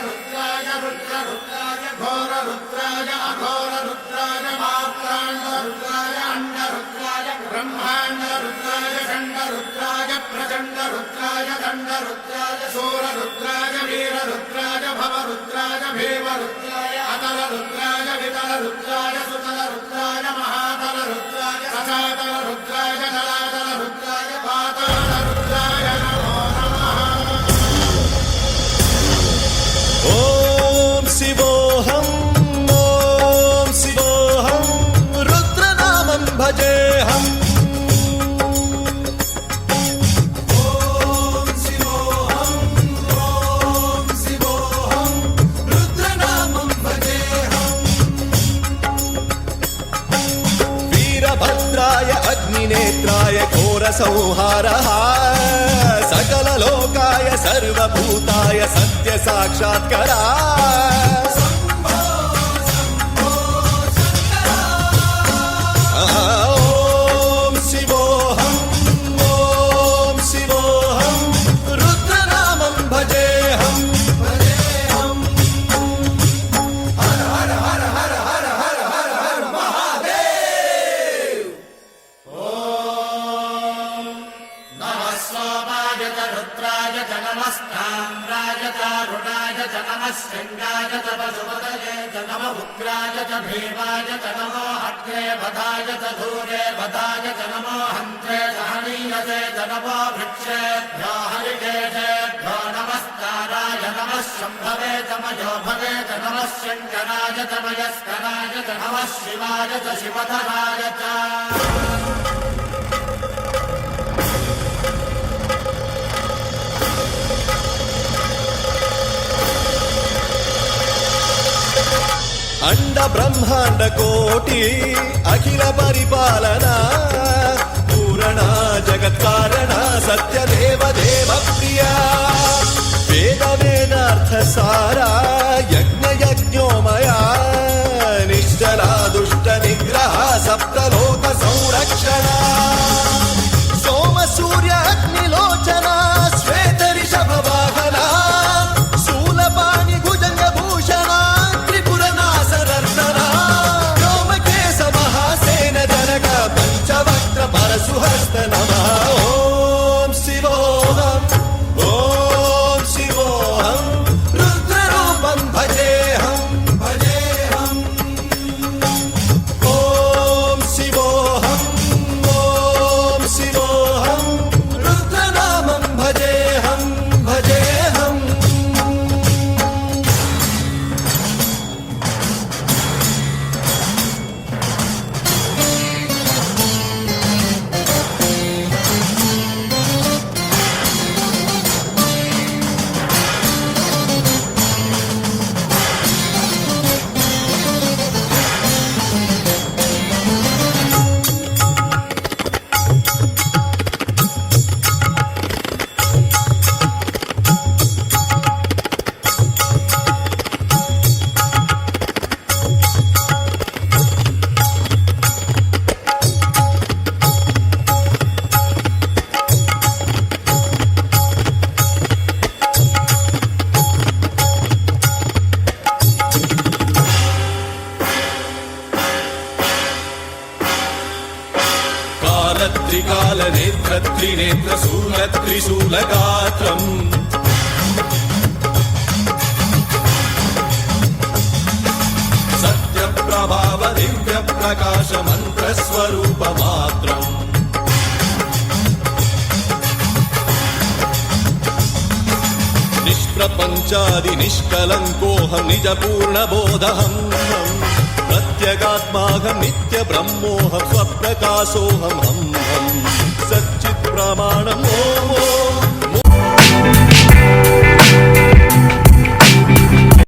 रुद्राय रुद्ररुद्राय घोररुद्राय अघोररुद्राय मात्राण्डरुद्राय अण्डरुद्राय ब्रह्माण्डरुद्राय खण्डरुद्राय प्रचण्डरुद्राय दण्डरुद्राय शूररुद्राय वीररुद्राय भवरुद्राय भीमरुद्राय अतलरुद्राय वितलरुद्राय सुतलरुद्राय महातलरुद्राय रसातलरुद्राय जलातलरुद्राय पातालरुद्राय नमो नमः। ओम शिवोऽहं रुद्रनामं भजेऽहम्। वीरभद्राय अग्निनेत्राय घोरसंहारः सकललोकाय सर्वभूताय सत्यसाक्षात्करा। ॐ शिवोऽहं रुद्रनामं भजेऽहम्। हर हर हर हर हर हर हर हर महादेव। नमः सोमाय च रुद्राय च नमस्ताम्राय च रुणाय च नमः शृङ्गाय च पशुपतये च नमः उग्राय च भीमाय च नमो अग्रे वधाय च धूरे वधाय च नमो हन्त्रे च हनीयसे च नमो वृक्षेभ्यो हरिकेशेभ्यो नमस्काराय नमः शम्भवे च मयोभवे च नमः शङ्कराय च मयस्कराय च नमः शिवाय च शिवधराय च। अंड ब्रह्मांड कोटि अखिल परिपालना पूरणा जगत्कारणा सत्यदेव देव प्रिया वेद वेदार्थ सारा यज्ञ यज्ञोमया निश्चला दुष्ट निग्रह सप्तलोक संरक्षणा सोम सूर्य अग्निलोचना श्वेत ऋषभ वाहना शूलपाणि भुजंग भूषण परशुहस्त नमः। ओम शिवोऽहं रुद्ररूपं भजेऽहम्। ओम शिवोऽहं रुद्रनामं भजेऽहम्। त्रिकाल नेत्र त्रिनेत्र शूल त्रिशूलगात्रम् सत्य प्रभाव दिव्य प्रकाश मंत्र स्वरूप मात्रम् निष्प्रपंचादि निष्कलंकोऽहं निज पूर्ण बोधहम् प्रत्यगात्माहं नित्य ब्रह्मोऽहं स्वप्रकाशोऽहं हम सच्चित् प्रमाणम् ओम।